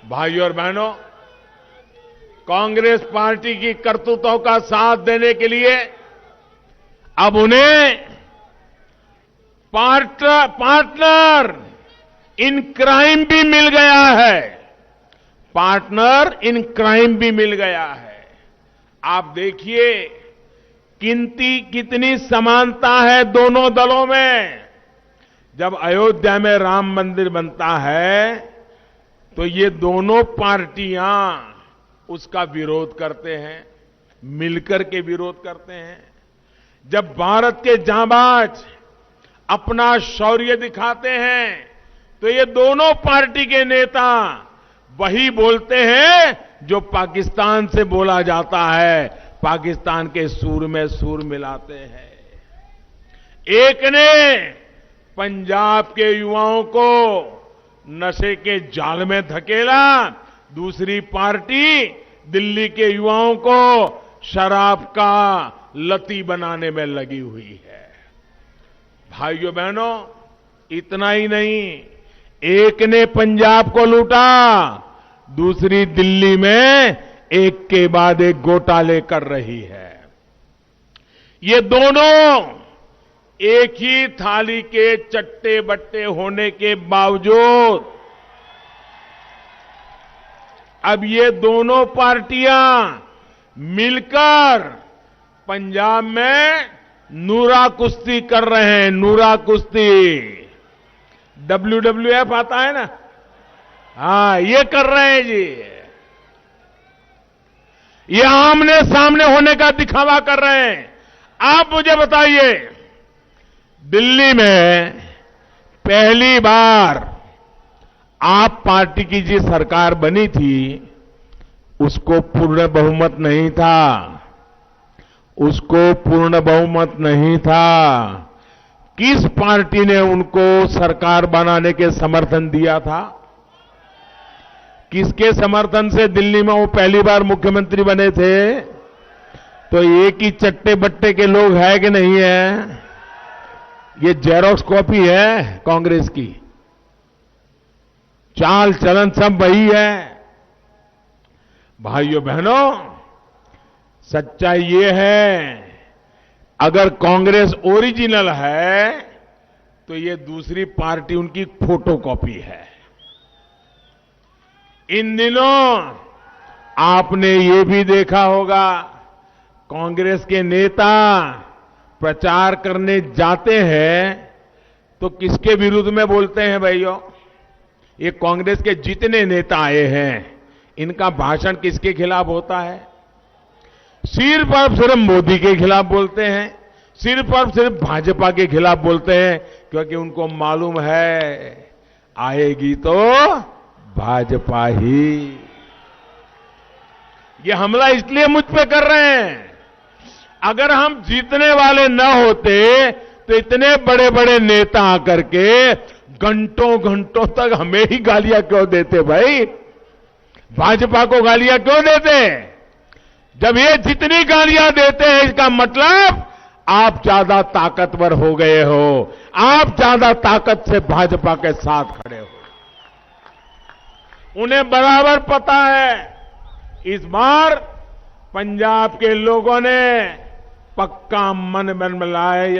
भाइयों और बहनों, कांग्रेस पार्टी की करतूतों का साथ देने के लिए अब उन्हें पार्टनर इन क्राइम भी मिल गया है। पार्टनर इन क्राइम भी मिल गया है। आप देखिए कितनी समानता है दोनों दलों में। जब अयोध्या में राम मंदिर बनता है तो ये दोनों पार्टियां उसका विरोध करते हैं, मिलकर के विरोध करते हैं। जब भारत के जांबाज अपना शौर्य दिखाते हैं तो ये दोनों पार्टी के नेता वही बोलते हैं जो पाकिस्तान से बोला जाता है, पाकिस्तान के सूर में सूर मिलाते हैं। एक ने पंजाब के युवाओं को नशे के जाल में धकेला, दूसरी पार्टी दिल्ली के युवाओं को शराब का लती बनाने में लगी हुई है। भाइयों बहनों, इतना ही नहीं, एक ने पंजाब को लूटा, दूसरी दिल्ली में एक के बाद एक घोटाले कर रही है। ये दोनों एक ही थाली के चट्टे बट्टे होने के बावजूद अब ये दोनों पार्टियां मिलकर पंजाब में नूरा कुश्ती कर रहे हैं। नूरा कुश्ती, WWF आता है ना, हाँ, ये कर रहे हैं जी। ये आमने सामने होने का दिखावा कर रहे हैं। आप मुझे बताइए, दिल्ली में पहली बार आप पार्टी की जी सरकार बनी थी, उसको पूर्ण बहुमत नहीं था। उसको पूर्ण बहुमत नहीं था। किस पार्टी ने उनको सरकार बनाने के समर्थन दिया था? किसके समर्थन से दिल्ली में वो पहली बार मुख्यमंत्री बने थे? तो एक ही चट्टे बट्टे के लोग हैं कि नहीं है? ये जेरोक्स कॉपी है कांग्रेस की। चाल चलन सब वही है। भाइयों बहनों, सच्चाई ये है, अगर कांग्रेस ओरिजिनल है तो ये दूसरी पार्टी उनकी फोटोकॉपी है। इन दिनों आपने ये भी देखा होगा, कांग्रेस के नेता प्रचार करने जाते हैं तो किसके विरुद्ध में बोलते हैं भाइयों? ये कांग्रेस के जितने नेता आए हैं, इनका भाषण किसके खिलाफ होता है? सिर्फ और सिर्फ मोदी के खिलाफ बोलते हैं, सिर्फ और सिर्फ भाजपा के खिलाफ बोलते हैं, क्योंकि उनको मालूम है आएगी तो भाजपा ही। ये हमला इसलिए मुझ पे कर रहे हैं। अगर हम जीतने वाले न होते तो इतने बड़े बड़े नेता आकर के घंटों घंटों तक हमें ही गालियां क्यों देते भाई? भाजपा को गालियां क्यों देते? जब ये जितनी गालियां देते हैं, इसका मतलब आप ज्यादा ताकतवर हो गए हो, आप ज्यादा ताकत से भाजपा के साथ खड़े हो। उन्हें बराबर पता है, इस बार पंजाब के लोगों ने पक्का मन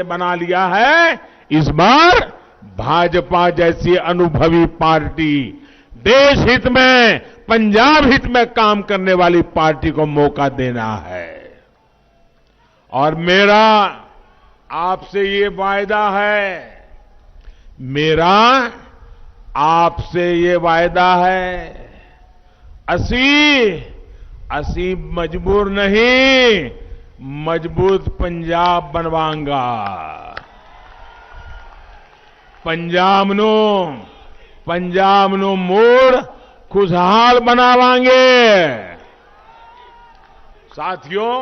बना लिया है। इस बार भाजपा जैसी अनुभवी पार्टी, देश हित में, पंजाब हित में काम करने वाली पार्टी को मौका देना है। और मेरा आपसे ये वायदा है, मेरा आपसे ये वायदा है, असी मजबूर नहीं, मजबूत पंजाब बनवाऊंगा। पंजाब नो मूड खुशहाल बनावांगे। साथियों,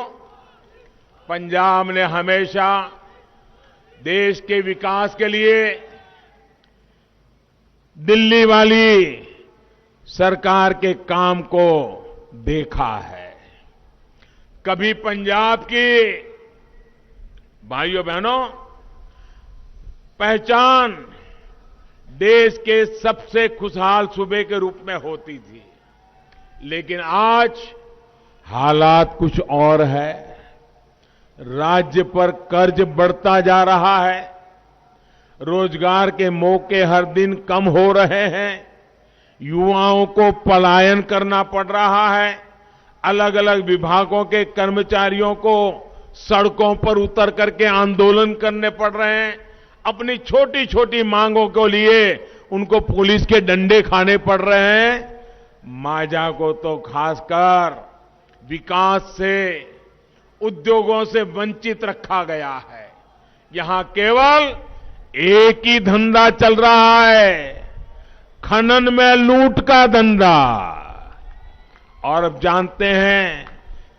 पंजाब ने हमेशा देश के विकास के लिए दिल्ली वाली सरकार के काम को देखा है। कभी पंजाब की, भाइयों बहनों, पहचान देश के सबसे खुशहाल सूबे के रूप में होती थी। लेकिन आज हालात कुछ और है। राज्य पर कर्ज बढ़ता जा रहा है, रोजगार के मौके हर दिन कम हो रहे हैं, युवाओं को पलायन करना पड़ रहा है, अलग अलग विभागों के कर्मचारियों को सड़कों पर उतर करके आंदोलन करने पड़ रहे हैं, अपनी छोटी छोटी मांगों को लिए उनको पुलिस के डंडे खाने पड़ रहे हैं। मांझा को तो खासकर विकास से, उद्योगों से वंचित रखा गया है। यहां केवल एक ही धंधा चल रहा है, खनन में लूट का धंधा। और अब जानते हैं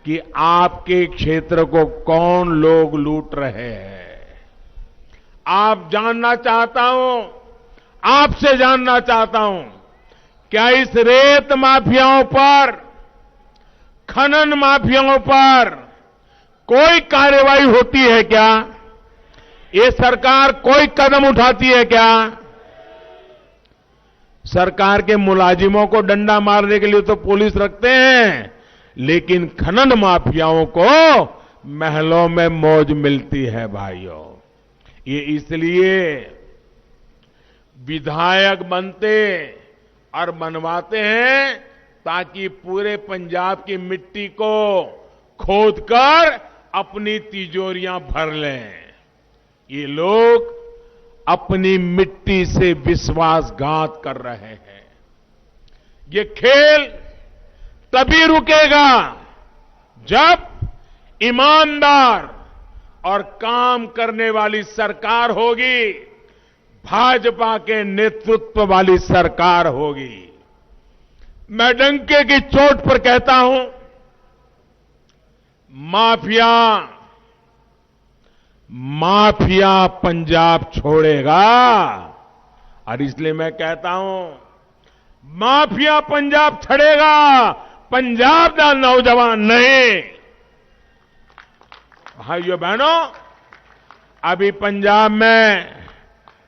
कि आपके क्षेत्र को कौन लोग लूट रहे हैं। आप जानना चाहता हूं, आपसे जानना चाहता हूं, क्या इस रेत माफियाओं पर, खनन माफियाओं पर कोई कार्रवाई होती है क्या? ये सरकार कोई कदम उठाती है क्या? सरकार के मुलाजिमों को डंडा मारने के लिए तो पुलिस रखते हैं, लेकिन खनन माफियाओं को महलों में मौज मिलती है भाइयों। ये इसलिए विधायक बनते और बनवाते हैं ताकि पूरे पंजाब की मिट्टी को खोदकर अपनी तिजोरियां भर लें। ये लोग अपनी मिट्टी से विश्वासघात कर रहे हैं। ये खेल तभी रुकेगा जब ईमानदार और काम करने वाली सरकार होगी, भाजपा के नेतृत्व वाली सरकार होगी। मैं डंके की चोट पर कहता हूं, माफिया पंजाब छोड़ेगा। और इसलिए मैं कहता हूं, माफिया पंजाब छड़ेगा, पंजाब का नौजवान नहीं। भाइयों बहनों, अभी पंजाब में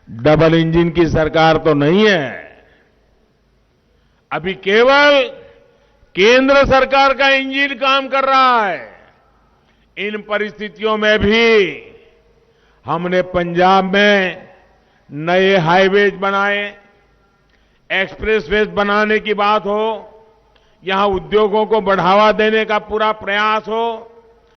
डबल इंजन की सरकार तो नहीं है, अभी केवल केंद्र सरकार का इंजन काम कर रहा है। इन परिस्थितियों में भी हमने पंजाब में नए हाईवेज बनाए, एक्सप्रेसवेज बनाने की बात हो, यहां उद्योगों को बढ़ावा देने का पूरा प्रयास हो,